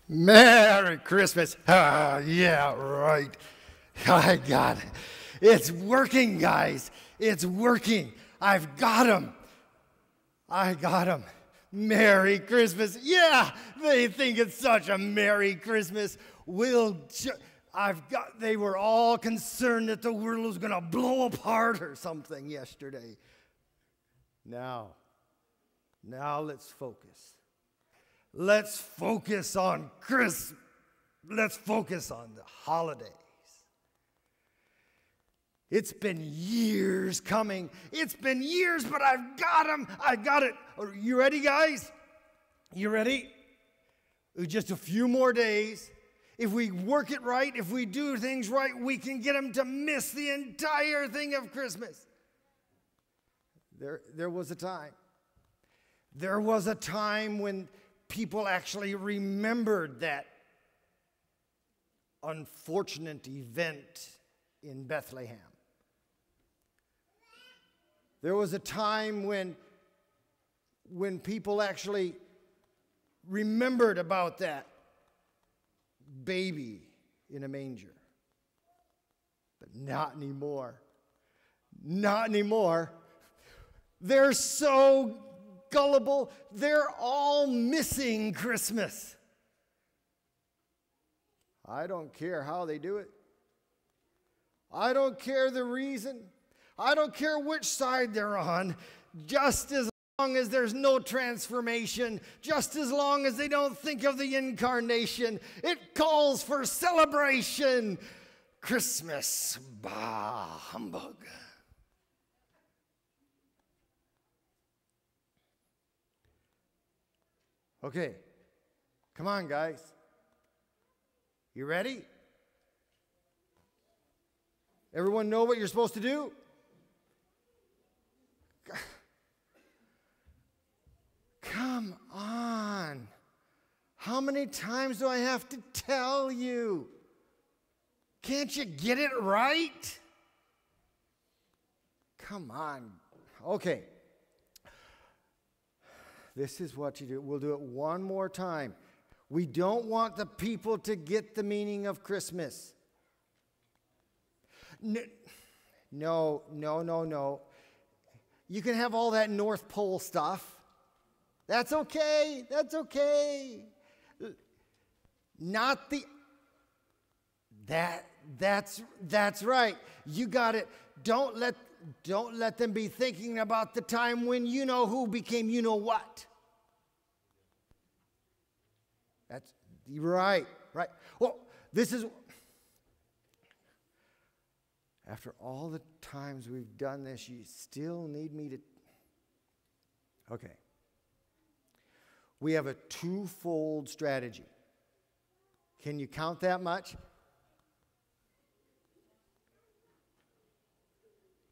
Merry Christmas. Ah, yeah, right. I got it. It's working, guys. It's working. I've got him. I got him. Merry Christmas. Yeah, they think it's such a Merry Christmas. They were all concerned that the world was going to blow apart or something yesterday. Now let's focus. Let's focus on Christmas. Let's focus on the holidays. It's been years coming. It's been years, but I've got them. I got it. Are you ready, guys? You ready? Just a few more days. If we work it right, if we do things right, we can get them to miss the entire thing of Christmas. There was a time. There was a time when people actually remembered that unfortunate event in Bethlehem. There was a time when people actually remembered about that baby in a manger. But not anymore. Not anymore. They're so gullible. They're all missing Christmas. I don't care how they do it. I don't care the reason. I don't care which side they're on. Just as long as there's no transformation, just as long as they don't think of the incarnation, it calls for celebration. Christmas, bah, humbug. Okay, come on, guys. You ready? Everyone know what you're supposed to do? Come on. How many times do I have to tell you? Can't you get it right? Come on. Okay. This is what you do. We'll do it one more time. We don't want the people to get the meaning of Christmas. No. You can have all that North Pole stuff. That's okay. That's okay. Not the... That's right. You got it. Don't let them be thinking about the time when you know who became you know what. That's right. Well, this is... After all the times we've done this, you still need me to... Okay. We have a twofold strategy. Can you count that much?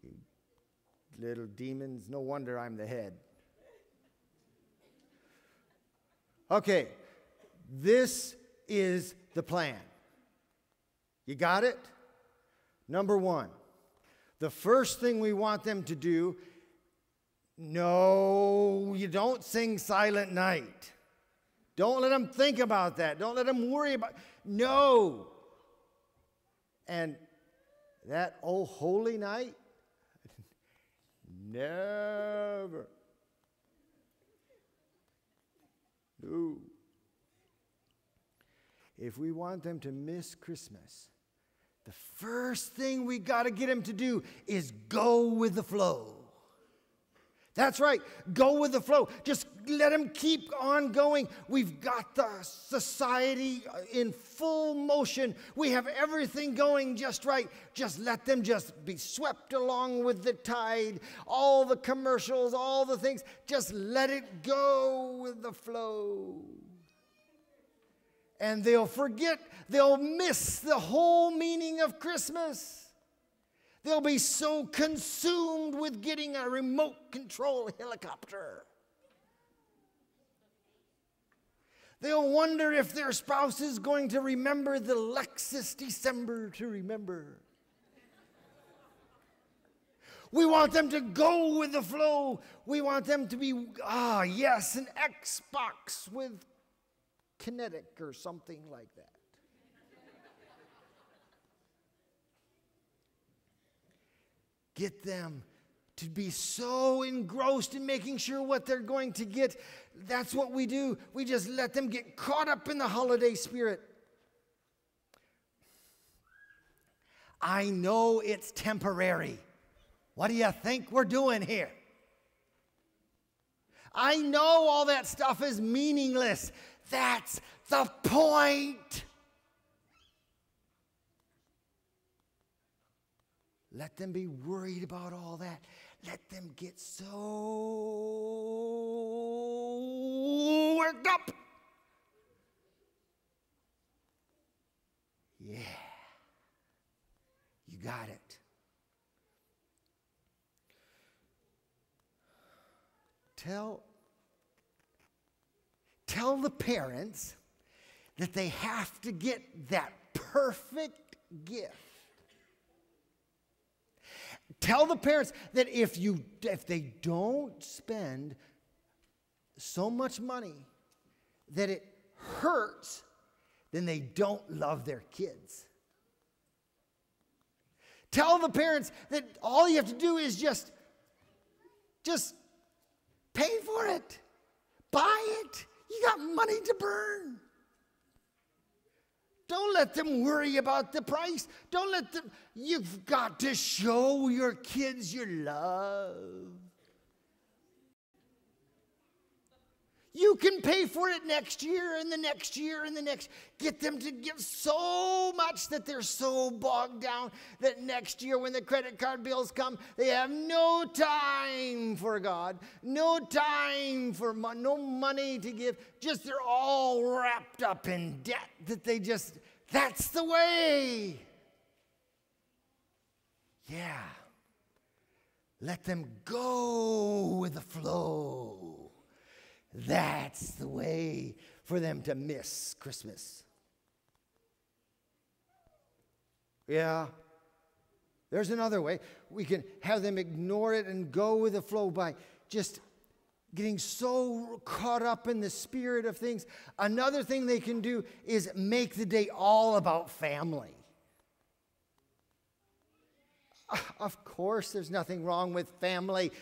You little demons, no wonder I'm the head. Okay, this is the plan. You got it? Number one, the first thing we want them to do, no, you don't sing Silent Night. Don't let them think about that. Don't let them worry about it. No. And that Oh Holy Night, never. No. If we want them to miss Christmas, the first thing we got to get them to do is go with the flow. That's right. Go with the flow. Just let them keep on going. We've got the society in full motion. We have everything going just right. Just let them just be swept along with the tide. All the commercials, all the things. Just let it go with the flow. And they'll forget, they'll miss the whole meaning of Christmas. They'll be so consumed with getting a remote control helicopter. They'll wonder if their spouse is going to remember the Lexus December to remember. We want them to go with the flow. We want them to be, an Xbox with kinetic or something like that. Get them to be so engrossed in making sure what they're going to get. That's what we do. We just let them get caught up in the holiday spirit. I know it's temporary. What do you think we're doing here? I know all that stuff is meaningless. That's the point. Let them be worried about all that. Let them get so worked up. Yeah. You got it. Tell the parents that they have to get that perfect gift. Tell the parents that if they don't spend so much money that it hurts, then they don't love their kids. Tell the parents that all you have to do is just pay for it. Buy it. You got money to burn. Don't let them worry about the price. Don't let them. You've got to show your kids your love. You can pay for it next year and the next year and the next. Get them to give so much that they're so bogged down that next year when the credit card bills come, they have no time for God, no time for no money to give. Just they're all wrapped up in debt that they just, that's the way. Yeah. Let them go with the flow. That's the way for them to miss Christmas. Yeah. There's another way. We can have them ignore it and go with the flow by just getting so caught up in the spirit of things. Another thing they can do is make the day all about family. Of course, there's nothing wrong with family.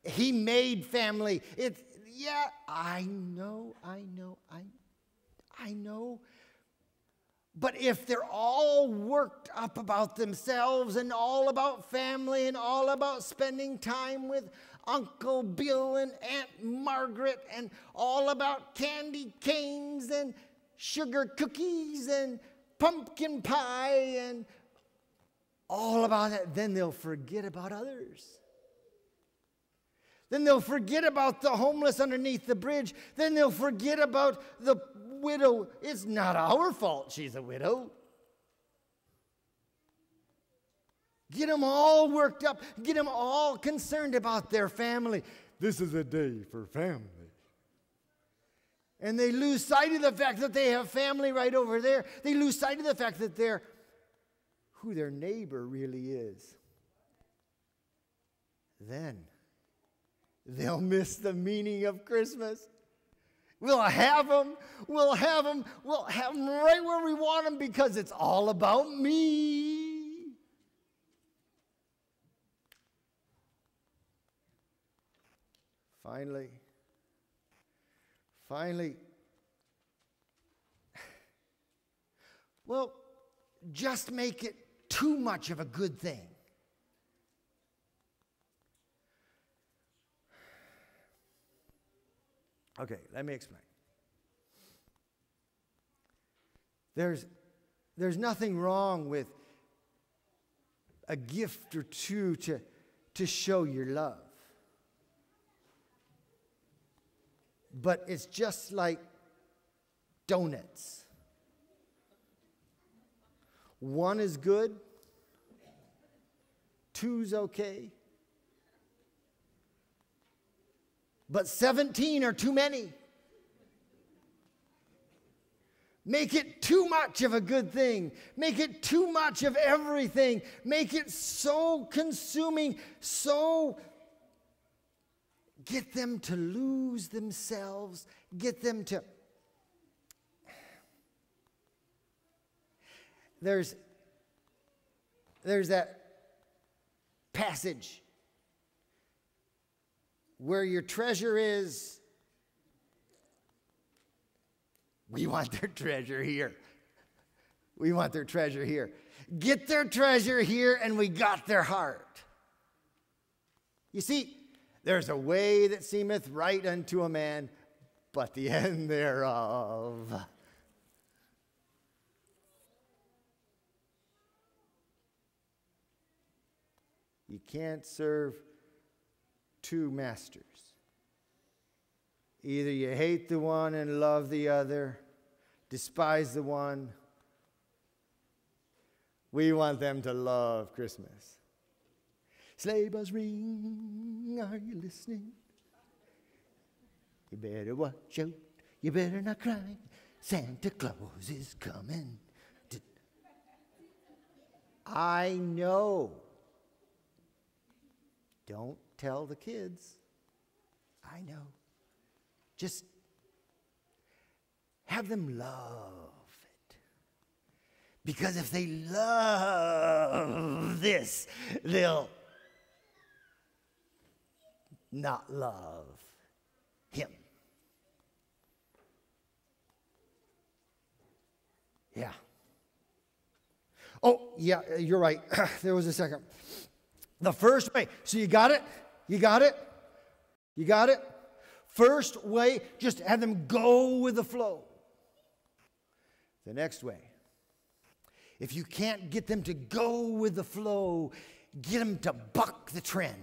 He made family. Yeah, I know. But if they're all worked up about themselves and all about family and all about spending time with Uncle Bill and Aunt Margaret and all about candy canes and sugar cookies and pumpkin pie and all about that, then they'll forget about others. Then they'll forget about the homeless underneath the bridge. Then they'll forget about the widow. It's not our fault she's a widow. Get them all worked up. Get them all concerned about their family. This is a day for family. And they lose sight of the fact that they have family right over there. They lose sight of the fact that they're who their neighbor really is. Then they'll miss the meaning of Christmas. We'll have them right where we want them because it's all about me. Finally, well, just make it too much of a good thing. Okay, let me explain. There's nothing wrong with a gift or two to show your love. But it's just like donuts. One is good, two's okay, but 17 are too many. Make it too much of a good thing. Make it too much of everything. Make it so consuming, so get them to lose themselves, get them to there's that passage where your treasure is. We want their treasure here. We want their treasure here. Get their treasure here, and we got their heart. You see, there's a way that seemeth right unto a man, but the end thereof. You can't serve two masters. Either you hate the one and love the other, despise the one. We want them to love Christmas. Sleigh bells ring, are you listening? You better watch out, you better not cry. Santa Claus is coming. I know. Don't tell the kids. I know. Just have them love it. Because if they love this, they'll not love him. Yeah. Oh, yeah, you're right. There was a second. The first way. So you got it? You got it? You got it? First way, just have them go with the flow. The next way. If you can't get them to go with the flow, get them to buck the trend.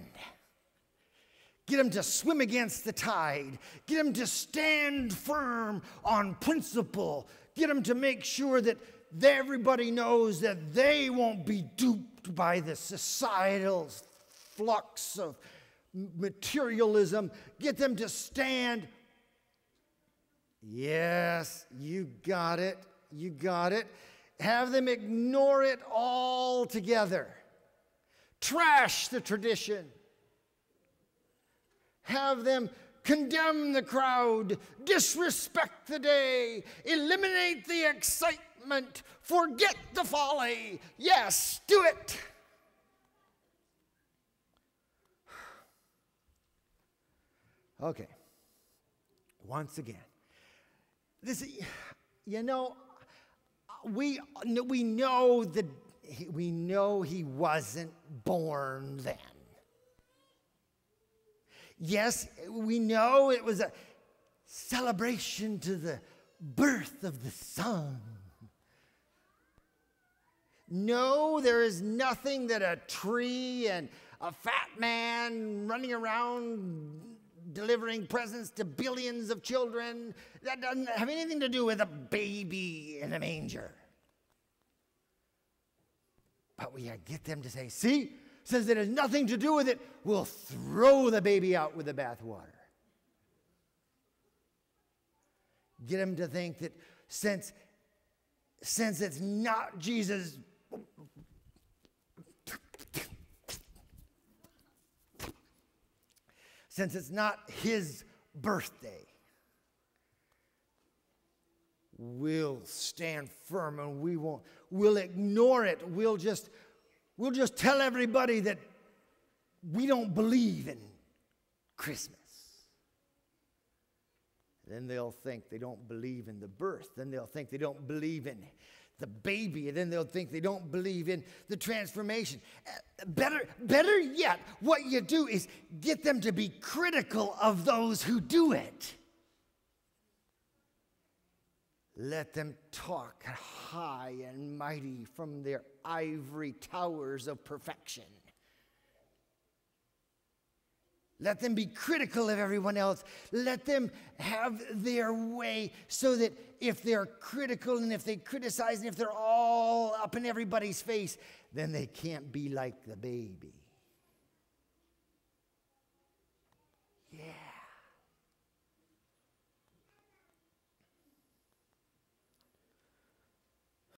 Get them to swim against the tide. Get them to stand firm on principle. Get them to make sure that everybody knows that they won't be duped by the societal flux of materialism. Get them to stand. Yes, you got it. You got it. Have them ignore it altogether. Trash the tradition. Have them condemn the crowd, disrespect the day, eliminate the excitement, forget the folly. Yes, do it. Okay. Once again, this, you know, we know that we know he wasn't born then. Yes, we know it was a celebration to the birth of the Son. No, there is nothing that a tree and a fat man running around delivering presents to billions of children, that doesn't have anything to do with a baby in a manger. But we get them to say, see, since it has nothing to do with it, we'll throw the baby out with the bathwater. Get them to think that since it's not Jesus, since it's not his birthday, we'll stand firm and we'll ignore it. We'll just tell everybody that we don't believe in Christmas. Then they'll think they don't believe in the birth. Then they'll think they don't believe in the baby. And then they'll think they don't believe in the transformation. Better yet, what you do is get them to be critical of those who do it. Let them talk high and mighty from their ivory towers of perfection. Let them be critical of everyone else. Let them have their way so that if they're critical and if they criticize and if they're all up in everybody's face, then they can't be like the baby. Yeah.